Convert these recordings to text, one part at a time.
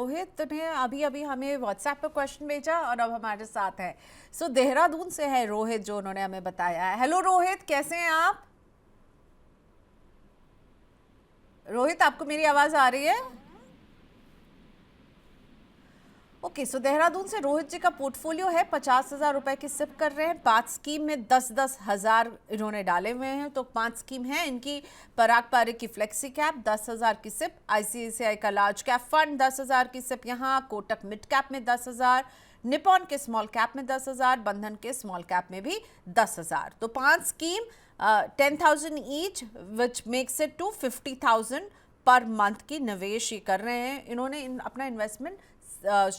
रोहित ने अभी अभी हमें व्हाट्सएप पर क्वेश्चन भेजा और अब हमारे साथ है। देहरादून से है रोहित जो उन्होंने हमें बताया है। हेलो रोहित, कैसे हैं आप? रोहित, आपको मेरी आवाज आ रही है? ओके, सो देहरादून से रोहित जी का पोर्टफोलियो है। 50,000 रुपए की सिप कर रहे हैं। 5 स्कीम में 10-10 हजार इन्होंने डाले हुए हैं। तो 5 स्कीम है इनकी। पराग पारिक की फ्लेक्सी कैप 10,000 की सिप, आईसीआईसीआई का लार्ज कैप फंड 10,000 की सिप यहाँ, कोटक मिड कैप में 10,000, निपॉन के स्मॉल कैप में 10,000, बंधन के स्मॉल कैप में भी 10,000। तो 5 scheme 10,000 each, which makes it to 50,000 per month की निवेश ये कर रहे हैं। इन्होंने अपना इन्वेस्टमेंट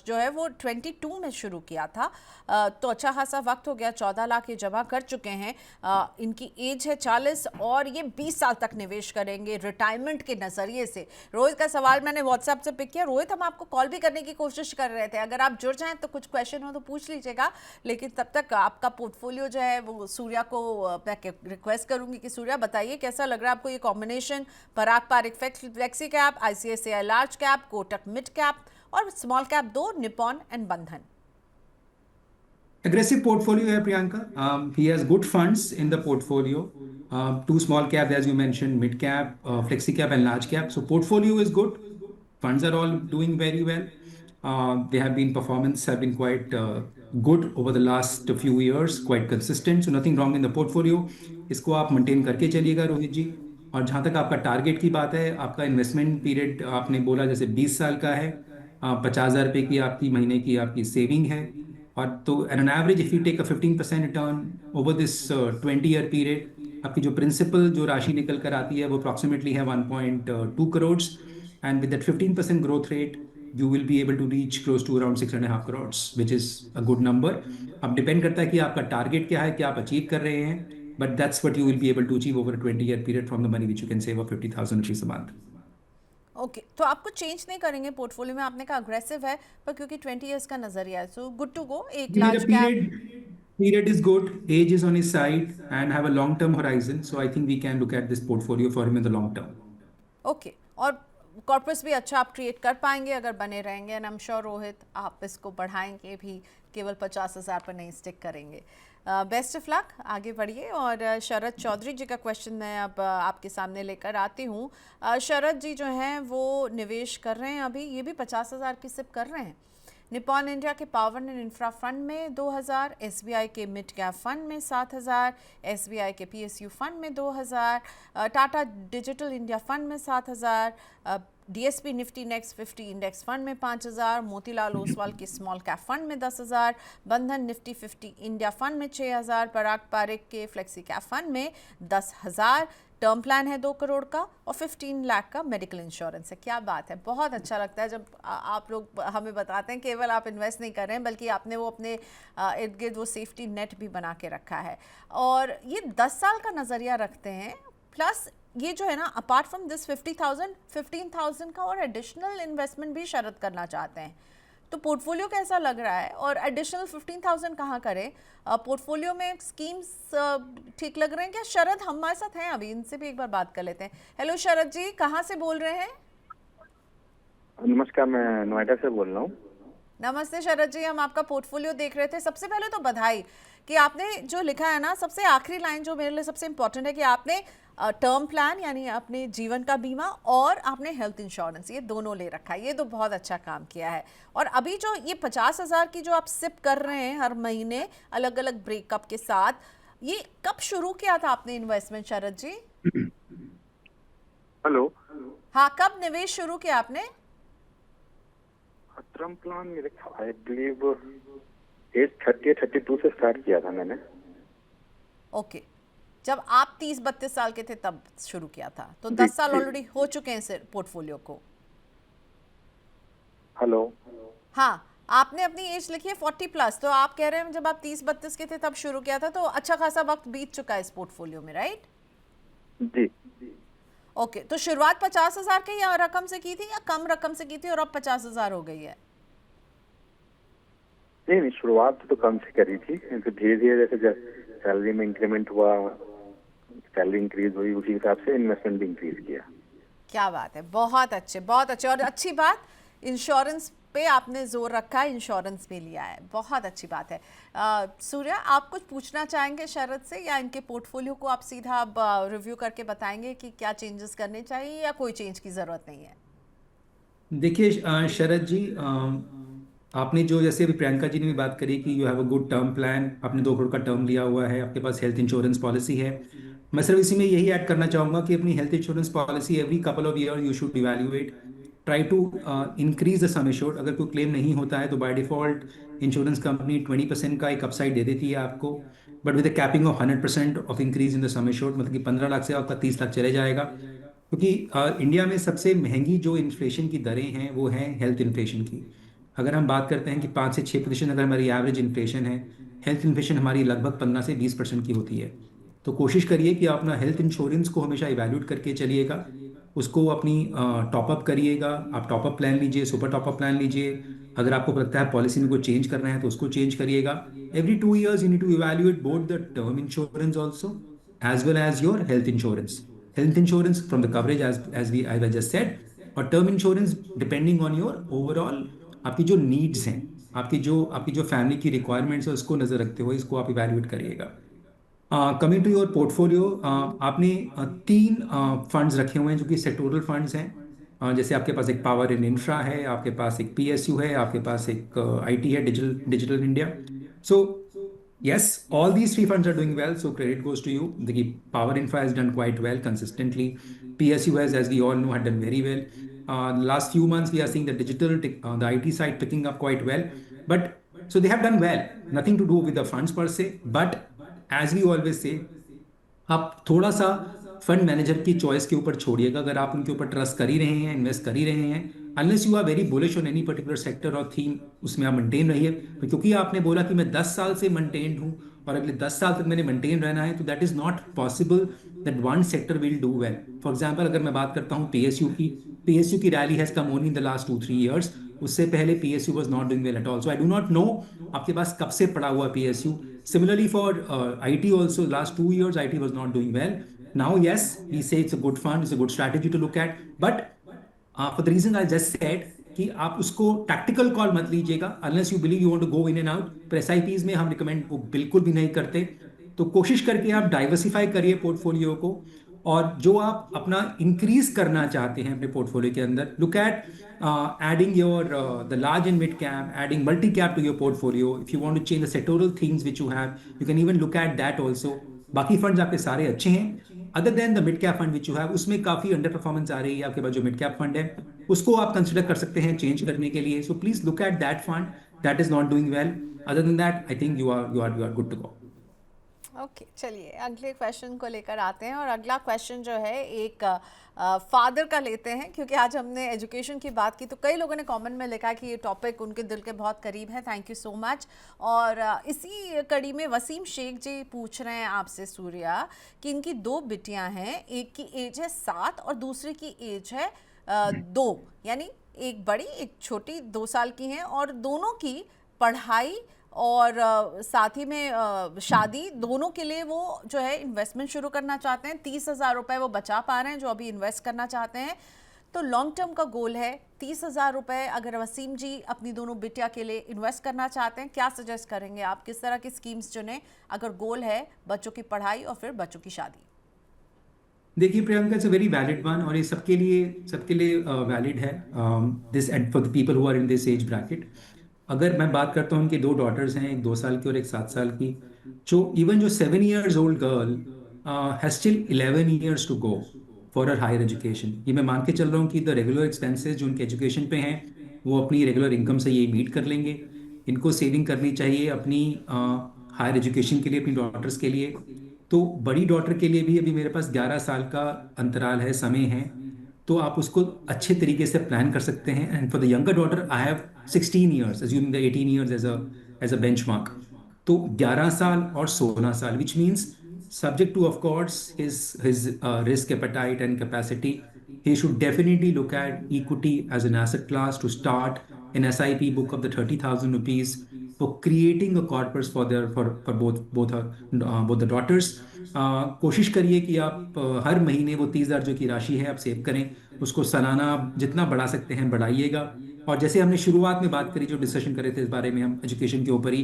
जो है वो 22 में शुरू किया था। तो अच्छा खासा वक्त हो गया, 14 लाख ये जमा कर चुके हैं। इनकी एज है 40 और ये 20 साल तक निवेश करेंगे रिटायरमेंट के नज़रिए से। रोहित का सवाल मैंने व्हाट्सएप से पिक किया। रोहित, हम आपको कॉल भी करने की कोशिश कर रहे थे, अगर आप जुड़ जाएं तो कुछ क्वेश्चन हो तो पूछ लीजिएगा, लेकिन तब तक आपका पोर्टफोलियो जो है वो सूर्या को मैं रिक्वेस्ट करूंगी कि सूर्या बताइए कैसा लग रहा है आपको ये combination, Parag Parikh flexi cap, ICICI large cap, Kotak mid cap और small cap 2, Nippon and Bandhan. Aggressive portfolio है Priyanka. He has good funds in the portfolio. Two small cap, as you mentioned, mid cap, flexi cap, and large cap. So portfolio is good. Funds are all doing very well. They have been performance have been quite good over the last few years, quite consistent. So nothing wrong in the portfolio. इसको आप maintain करके चलिएगा रोहित जी। और जहाँ तक आपका target की बात है, आपका इन्वेस्टमेंट पीरियड आपने बोला जैसे 20 साल का है, 50,000 रुपये की आपकी महीने की आपकी सेविंग है। और तो at an average if you take a 15% return over this 20 year period, आपकी जो प्रिंसिपल जो राशि निकल कर आती है वो अप्रॉक्सीमेटली है 1.2 crore. And with that 15% growth rate you will be able to reach close to around 6.5 crores, which is a good number. अब डिपेंड करता है कि आपका टारगेट क्या है, क्या आप अचीव कर रहे हैं, but that's what you will be able to achieve over a 20-year period from the money which you can save of 50,000 rupees a month. Okay, तो आपको चेंज नहीं करेंगे पोर्टफोलियो में? आपने कहा अग्रेसिव है पर क्योंकि 20 इयर्स का नजरिया है, सो गुड टू गो। एक Period, large a cap. period is good. Age is on his side and have a long-term horizon. So I think we can look at this portfolio for him in the long term. Okay, और corpus भी अच्छा आप create कर पाएंगे अगर बने रहेंगे, and I am sure Rohit आप इसको बढ़ाएंगे भी, केवल 50,000 पर नहीं स्टिक करेंगे। बेस्ट ऑफ लक, आगे बढ़िए। और शरद चौधरी जी का क्वेश्चन मैं अब आपके सामने लेकर आती हूँ। शरद जी जो हैं वो निवेश कर रहे हैं, अभी ये भी 50,000 की सिप कर रहे हैं। निपॉन इंडिया के पावर एंड इंफ्रा फंड में 2,000, एसबीआई के मिड कैप फंड में 7,000, एसबीआई के पीएसयू फंड में 2,000, टाटा डिजिटल इंडिया फंड में 7,000, DSP Nifty next 50 index fund में 5,000, मोतीलाल ओसवाल के स्मॉल कैप फंड में 10,000, बंधन निफ्टी 50 इंडिया फंड में 6,000, पराग पारिक के फ्लेक्सी कैप फंड में 10,000, टर्म प्लान है 2 करोड़ का और 15 लाख का मेडिकल इंश्योरेंस है। क्या बात है, बहुत अच्छा लगता है जब आप लोग हमें बताते हैं केवल आप इन्वेस्ट नहीं कर रहे हैं बल्कि आपने वो अपने इर्द गिर्द वो सेफ्टी नेट भी बना के रखा है और ये 10 साल का नज़रिया रखते हैं। प्लस ये जो है ना, अपार्ट फ्रॉम दिस 50,000, 15,000 का और एडिशनल इन्वेस्टमेंट भी शरद करना चाहते हैं। तो पोर्टफोलियो कैसा लग रहा है और एडिशनल 15,000 कहाँ करें? पोर्टफोलियो में स्कीम्स ठीक लग रहे हैं क्या? शरद हमारे साथ हैं अभी, इनसे भी एक बार बात कर लेते हैं। हेलो शरद जी, कहाँ से बोल रहे हैं? नमस्कार, मैं नोएडा से बोल रहा हूँ। नमस्ते शरद जी, हम आपका पोर्टफोलियो देख रहे थे। सबसे पहले तो बधाई कि आपने जो लिखा है ना, सबसे आखिरी लाइन जो मेरे लिए सबसे इंपॉर्टेंट है कि आपने टर्म प्लान यानी अपने जीवन का बीमा और आपने हेल्थ इंश्योरेंस, ये दोनों ले रखा है। ये तो बहुत अच्छा काम किया है। और अभी जो ये 50,000 की जो आप सिप कर रहे हैं हर महीने अलग अलग ब्रेकअप के साथ, ये कब शुरू किया था आपने इन्वेस्टमेंट शरद जी? हेलो। हाँ, कब निवेश शुरू किया आपने? टर्म प्लान मेरे आई बिलीव एज 30-32 से स्टार्ट किया था मैंने। ओके, जब आप 30-32 साल के थे तब शुरू किया था, तो 10 साल ऑलरेडी हो चुके हैं सर पोर्टफोलियो को। हेलो। हाँ, आपने अपनी एज लिखी है 40+, तो आप कह रहे हैं जब आप 30-32 के थे तब शुरू किया था, तो अच्छा खासा वक्त बीत चुका है इस पोर्टफोलियो में, राइट? जी। ओके, तो शुरुआत 50,000 की या रकम से की थी या कम रकम से की थी और अब 50,000 हो गई है? नहीं, शुरुआत तो कम से करी थी, फिर धीरे धीरे जैसे सैलरी में इंक्रीमेंट हुआ, सैलरी इंक्रीज हुई, उसी हिसाब से इन्वेस्टमेंट भी इंक्रीज किया। क्या बात है, बहुत अच्छे बहुत अच्छे। और अच्छी बात, इंश्योरेंस पे आपने जोर रखा है, इंश्योरेंस भी लिया है, बहुत अच्छी बात है। सूर्या, आप कुछ पूछना चाहेंगे शरद से, या इनके पोर्टफोलियो को आप सीधा अब रिव्यू करके बताएंगे कि क्या चेंजेस करने चाहिए या कोई चेंज की ज़रूरत नहीं है? देखिए शरद जी, आपने जो जैसे अभी प्रियंका जी ने भी बात करी कि you have a good term plan, आपने 2 करोड़ का टर्म लिया हुआ है, आपके पास हेल्थ इंश्योरेंस पॉलिसी है। मैं सिर्फ इसी में यही ऐड करना चाहूँगा कि अपनी health insurance policy every couple of year you should evaluate, try to increase the sum assured. अगर कोई क्लेम नहीं होता है तो बाय डिफॉल्ट इंश्योरेंस कंपनी 20% का एक अपसाइड दे देती है आपको, but with capping of 100% of increase in the sum assured, मतलब कि 15 लाख से आपका 30 लाख चले जाएगा। क्योंकि इंडिया में सबसे महंगी जो इन्फ्लेशन की दरें हैं वो हैं हेल्थ इन्फ्लेशन की। अगर हम बात करते हैं कि 5 से 6% अगर हमारी एवरेज इन्फ्लेशन है, हेल्थ इन्फ्लेशन हमारी लगभग 15 से 20% की होती है। तो कोशिश करिए कि आप अपना हेल्थ इंश्योरेंस को हमेशा इवैल्यूएट करके चलिएगा, उसको अपनी टॉपअप करिएगा। आप टॉपअप प्लान लीजिए, सुपर टॉपअप प्लान लीजिए। अगर आपको लगता है पॉलिसी में कोई चेंज करना है तो उसको चेंज करिएगा। Every 2 years you need to evaluate both the term insurance also as well as your health insurance. Health insurance from the coverage as we I just said, और term insurance depending on your overall, आपकी जो needs हैं, आपकी जो family की requirements है, उसको नज़र रखते हुए इसको आप इवैल्यूएट करिएगा। कमिंग टू योर पोर्टफोलियो, आपने 3 फंड्स रखे हुए हैं जो कि सेक्टोरल फंड्स हैं। जैसे आपके पास एक पावर इन इंफ्रा है, आपके पास एक पीएसयू है, आपके पास एक आईटी है, digital India. So yes, all these 3 funds are doing well, so credit goes to you. The power infra has done quite well consistently. PSU has, as we all know, had done very well. Last few months we are seeing the the IT side picking up quite well, but so they have done well. Nothing to do with the funds per se, but as we always say, आप थोड़ा सा fund manager की choice के ऊपर छोड़िएगा। अगर आप उनके ऊपर ट्रस्ट कर ही रहे हैं, इन्वेस्ट कर ही रहे हैं, unless you are very bullish on any particular sector और थीम, उसमें आप मेंटेन रहिए। तो क्योंकि आपने बोला कि मैं 10 साल से मेंटेन हूँ और अगले 10 साल तक मैंने मेंटेन रहना है, तो that is not possible that one sector will do well. For example, अगर मैं बात करता हूँ पीएसयू की rally has come only in the last 2-3 years। उससे पहले PSU was not doing well at all. So I do not know आपके पास कब से पड़ा हुआ PSU. Similarly for IT also, last 2 years IT was not doing well. Now yes, we say it's a good fund, it's a good strategy to look at, but for the reason I just said कि आप उसको tactical call मत लीजिएगा unless you believe you want to go in and out। पर SIPs में हम recommend वो बिल्कुल भी नहीं करते। तो कोशिश करके आप डाइवर्सिफाई करिए पोर्टफोलियो को, और जो आप अपना इंक्रीज करना चाहते हैं अपने पोर्टफोलियो के अंदर, look at adding your the large and mid cap, adding multi cap to your portfolio. If you want to change the sectoral themes which you have, you can even look at that also. बाकी funds आपके सारे अच्छे हैं, other than the mid cap fund which you have, उसमें काफी under performance आ रही है। आपके पास जो मिड कैप फंड है उसको आप कंसिडर कर सकते हैं चेंज करने के लिए। So please look at that fund that is not doing well. Other than that I think you are good to go. Okay, चलिए अगले क्वेश्चन को लेकर आते हैं। और अगला क्वेश्चन जो है एक फादर का लेते हैं, क्योंकि आज हमने एजुकेशन की बात की तो कई लोगों ने कमेंट में लिखा कि ये टॉपिक उनके दिल के बहुत करीब है। Thank you so much. और इसी कड़ी में वसीम शेख जी पूछ रहे हैं आपसे सूर्या कि इनकी 2 बिटियां हैं, एक की एज है 7 और दूसरी की एज है 2, यानी एक बड़ी एक छोटी 2 साल की हैं, और दोनों की पढ़ाई और साथ ही में शादी, दोनों के लिए वो जो है इन्वेस्टमेंट शुरू करना चाहते हैं। 30,000 रुपये वो बचा पा रहे हैं जो अभी इन्वेस्ट करना चाहते हैं। तो लॉन्ग टर्म का गोल है 30,000 रुपये। अगर वसीम जी अपनी दोनों बिटिया के लिए इन्वेस्ट करना चाहते हैं, क्या सजेस्ट करेंगे आप? किस तरह की स्कीम्स चुनें अगर गोल है बच्चों की पढ़ाई और फिर बच्चों की शादी? देखिए Priyanka, it's a very valid one, और ये सबके लिए वैलिड है, this and for the people who are in this age bracket. अगर मैं बात करता हूँ, उनकी 2 डॉटर्स हैं, एक 2 साल की और एक 7 साल की। जो 7 years old girl has still 11 years to go for her higher education. ये मैं मान के चल रहा हूँ कि द रेगुलर एक्सपेंसेस जो उनके एजुकेशन पे हैं वो अपनी रेगुलर इनकम से ये मीट कर लेंगे। इनको सेविंग करनी चाहिए अपनी हायर एजुकेशन के लिए, अपनी डॉटर्स के लिए। तो बड़ी डॉटर के लिए भी अभी मेरे पास 11 साल का अंतराल है, समय है, तो आप उसको अच्छे तरीके से प्लान कर सकते हैं। And for the younger daughter I have 16 years, assuming the 18 years as a benchmark. तो 11 साल और 16 साल, which means subject to, of course, his risk appetite and capacity, he should definitely look at equity as an asset class to start an SIP book of the 30,000 rupees for creating a corpus for both the daughters. कोशिश करिए कि आप हर महीने वो 30,000 जो की राशि है आप सेव करें, उसको सालाना आप जितना बढ़ा सकते हैं बढ़ाइएगा। और जैसे हमने शुरुआत में बात करी, जो डिस्कशन कर रहे थे इस बारे में हम एजुकेशन के ऊपर ही,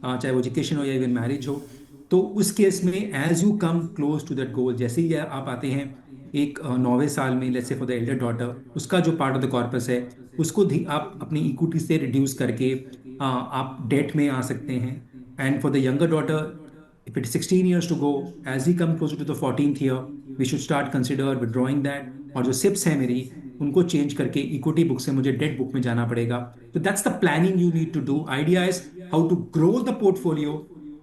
चाहे वो एजुकेशन हो या इवन मैरिज हो, तो उस केस में as you come close to that goal, जैसे ही आप आते हैं एक 9वें साल में, let's say for the elder daughter, उसका जो पार्ट ऑफ द कॉर्पस है उसको आप अपनी इक्विटी से रिड्यूस करके आप डेट में आ सकते हैं. And for the younger daughter, if it is 16 years to go, as we come closer to the 14th year, we should start consider withdrawing that. और जो सिप्स है मेरी, उनको चेंज करके इक्विटी बुक से मुझे डेट बुक में जाना पड़ेगा. तो that's the planning you need to do. Idea is how to grow the portfolio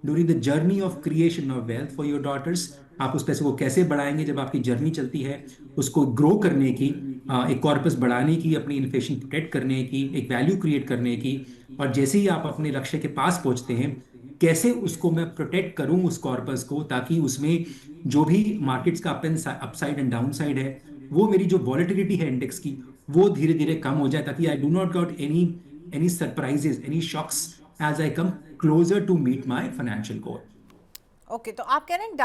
during the journey of creation of wealth for your daughters. आप उस पैसे को कैसे बढ़ाएंगे जब आपकी जर्नी चलती है, उसको ग्रो करने की, एक कॉर्पस बढ़ाने की, अपनी इन्फ्लेशन प्रोटेक्ट करने की, एक वैल्यू क्रिएट करने की. और जैसे ही आप अपने लक्ष्य के पास पहुंचते हैं, कैसे उसको मैं प्रोटेक्ट करूं उस कॉर्पस को, ताकि उसमें जो भी मार्केट्स का अपसाइड एंड डाउनसाइड है, वो मेरी जो वॉलेटिलिटी है इंडेक्स की, वो धीरे धीरे कम हो जाए, ताकि I do not got any surprises, any shocks as I come closer to meet my financial goal. Okay, तो आप कह रहे हैं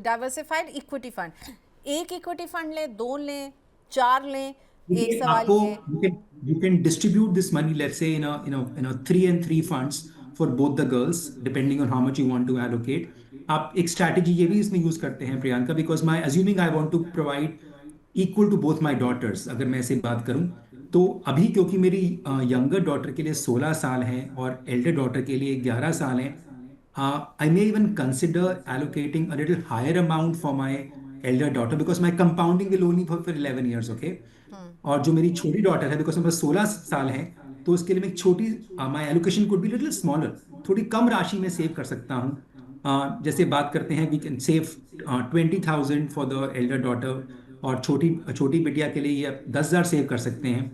डाइवर्सिफाइड इक्विटी फंड. एक इक्विटी फंड लें, 2 लें, 4 लें? एक सवाल ये, you can distribute this money, let's say in a 3 and 3 funds for both the girls, depending on how much you want to allocate. आप एक strategy ये भी इसमें यूज करते हैं Priyanka, because my assuming I want to provide equal to both my daughters, अगर मैं ऐसे बात करूं तो अभी क्योंकि मेरी younger daughter के लिए 16 साल हैं और elder daughter के लिए 11 साल हैं, I may even consider allocating a little higher amount for my elder daughter, because my compounding will only for 11 years, okay? और जो मेरी छोटी डॉटर है, बिकॉज मेरे पास 16 साल है, तो उसके लिए मैं एक छोटी, my allocation could be little smaller, थोड़ी कम राशि में सेव कर सकता हूँ. जैसे बात करते हैं, we can save 20,000 for the elder daughter, और छोटी बिटिया के लिए ये 10,000 सेव कर सकते हैं.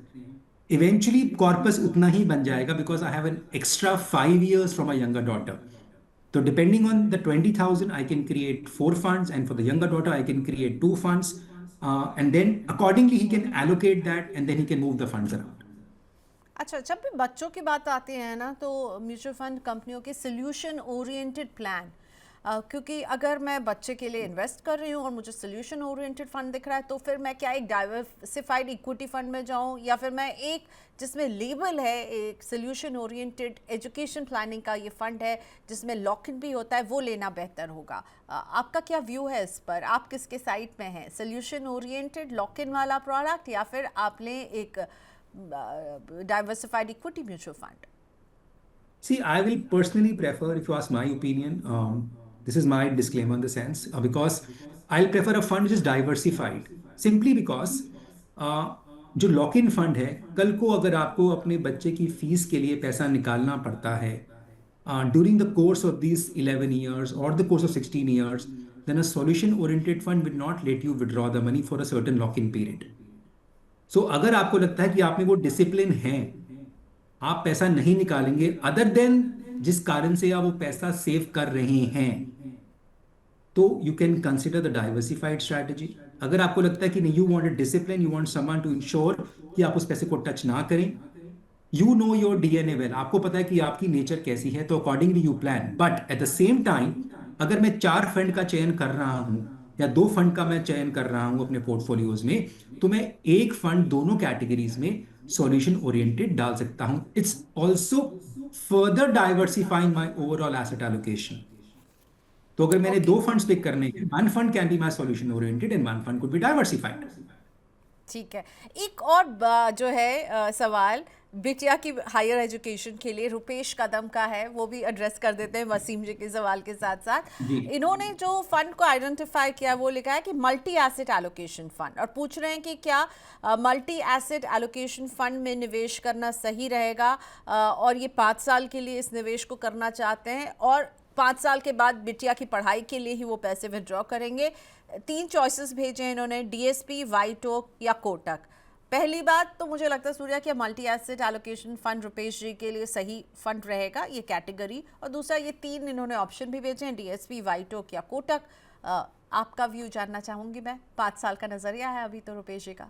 इवेंचुअली कॉर्पस उतना ही बन जाएगा, because I have an extra 5 years from my younger daughter. तो depending on the 20,000 I can create 4 funds, and for the younger daughter I can create 2 funds. And then accordingly he can allocate that, and then he can move the funds around. अच्छा, जब भी बच्चों की बात आती है ना, तो म्यूचुअल फंड कंपनियों के सोल्यूशन ओरिएंटेड प्लान, क्योंकि अगर मैं बच्चे के लिए इन्वेस्ट कर रही हूँ और मुझे सोल्यूशन ओरिएंटेड फंड दिख रहा है, तो फिर मैं क्या एक डाइवर्सिफाइड इक्विटी फंड में जाऊँ, या फिर मैं एक जिसमें लेबल है एक सोल्यूशन ओरिएंटेड एजुकेशन प्लानिंग का ये फंड है जिसमें लॉक इन भी होता है, वो लेना बेहतर होगा? आपका क्या व्यू है इस पर? आप किसके साइड में हैं, सोल्यूशन ओरिएंटेड लॉक इन वाला प्रोडक्ट, या फिर आप लें एक diversified equity mutual fund? See, I will personally prefer, if you ask my opinion, this is my disclaimer in the sense, because I'll prefer a fund which is diversified, simply because जो lock in fund है, कल को अगर आपको अपने बच्चे की fees के लिए पैसा निकालना पड़ता है during the course of these 11 years or the course of 16 years, then a solution oriented fund will not let you withdraw the money for a certain lock in period. So अगर आपको लगता है कि आप में वो डिसिप्लिन है, आप पैसा नहीं निकालेंगे अदर देन जिस कारण से आप वो पैसा सेव कर रहे हैं, तो you can consider the diversified strategy. अगर आपको लगता है कि नहीं, you want a discipline, you want someone to ensure कि आप उस पैसे को टच ना करें, you know your DNA well, आपको पता है कि आपकी नेचर कैसी है, तो accordingly you plan. But at the same time, अगर मैं 4 फंड का चयन कर रहा हूं या 2 फंड का मैं चयन कर रहा हूं अपने पोर्टफोलियोज में, तो मैं एक फंड दोनों कैटेगरीज में सॉल्यूशन ओरिएंटेड डाल सकता हूं. It's also further diversifying my overall asset allocation. तो अगर मैंने 2 फंड्स पिक करने के, 1 fund can be my solution oriented and 1 fund could be diversified. ठीक है. एक और जो है सवाल बिटिया की हायर एजुकेशन के लिए रुपेश कदम का है, वो भी एड्रेस कर देते हैं वसीम जी के सवाल के साथ साथ. इन्होंने जो फंड को आइडेंटिफाई किया, वो लिखा है कि मल्टी एसेट एलोकेशन फंड, और पूछ रहे हैं कि क्या मल्टी एसेट एलोकेशन फंड में निवेश करना सही रहेगा, और ये 5 साल के लिए इस निवेश को करना चाहते हैं, और 5 साल के बाद बिटिया की पढ़ाई के लिए ही वो पैसे विड्रॉ करेंगे. 3 चॉइसेस भेजे इन्होंने, डीएसपी, व्हाइट ओक या कोटक. पहली बात तो मुझे लगता है सूर्या कि multi asset allocation fund Rupesh ji के लिए सही फंड रहेगा, ये कैटेगरी. और दूसरा, ये 3 इन्होंने ऑप्शन भी भेजे हैं, डीएसपी, व्हाइट ओक या कोटक. आपका व्यू जानना चाहूंगी मैं. 5 साल का नजरिया है अभी तो रुपेश जी का.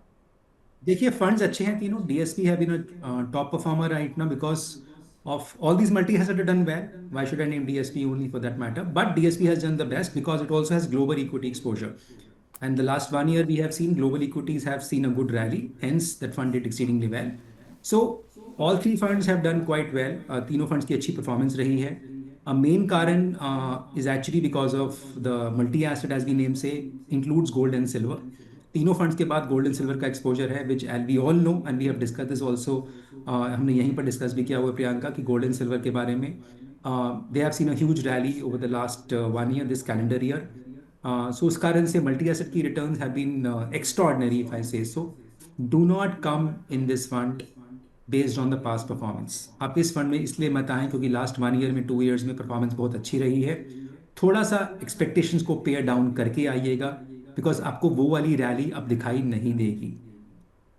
देखिए, फंड्स अच्छे हैं तीनों. DSP have been a top performer right now because of all these multi has done well. Why should I name DSP only for that matter? But DSP has done the best because it also has global equity exposure. And the last 1 year we have seen global equities have seen a good rally. Hence that fund did exceedingly well. So all three funds have done quite well, तीनों funds की अच्छी performance रही है. Main कारण is actually because of the multi asset as we name say includes gold and silver. तीनों funds के बाद gold and silver का एक्सपोजर है, which all we all know and we have discuss this also. हमने यहीं पर discuss भी किया हुआ है प्रियंका कि गोल्ड एंड सिल्वर के बारे में. They have seen a huge rally over the last 1 year, this calendar year. So उस कारण से मल्टी एसेट की returns have been extraordinary if I say so. Do not come in this fund based on the past performance. आप इस fund में इसलिए मत आएं क्योंकि लास्ट 1 year में 2 years में परफॉर्मेंस बहुत अच्छी रही है. थोड़ा सा एक्सपेक्टेशंस को पेयर डाउन करके आइएगा, बिकॉज आपको वो वाली रैली अब दिखाई नहीं देगी.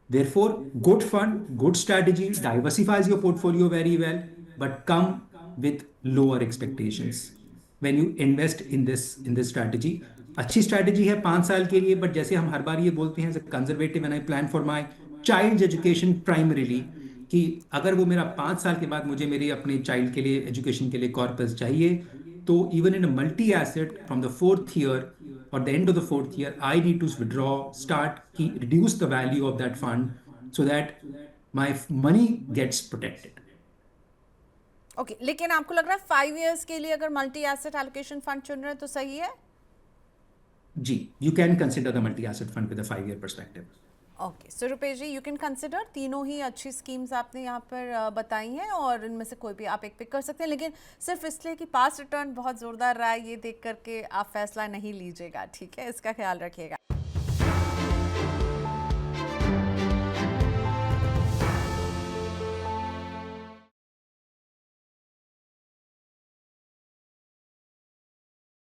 Therefore, good fund, good strategy, diversifies your portfolio very well, but come with lower expectations when you invest in this strategy. अच्छी strategy है 5 साल के लिए, but जैसे हम हर बार ये बोलते हैं, conservative when I plan for my child's education primarily, कि अगर वो मेरा 5 साल के बाद मुझे मेरे अपने child के लिए education के लिए corpus चाहिए, तो even in a multi asset from the 4th year or the end of the 4th year, I need to withdraw, reduce the value of that fund so that my money gets protected. Okay लेकिन आपको लग रहा है 5 years के लिए अगर multi asset allocation fund चुन रहे हैं तो सही है? जी, you can consider the multi-asset fund with a 5-year perspective. Okay so Rupesh ji, you can consider. तीनों ही अच्छी स्कीम्स आपने यहाँ पर बताई हैं और इनमें से कोई भी आप एक पिक कर सकते हैं, लेकिन सिर्फ इसलिए कि पास रिटर्न बहुत ज़ोरदार रहा है ये देख करके आप फैसला नहीं लीजिएगा, ठीक है? इसका ख्याल रखिएगा.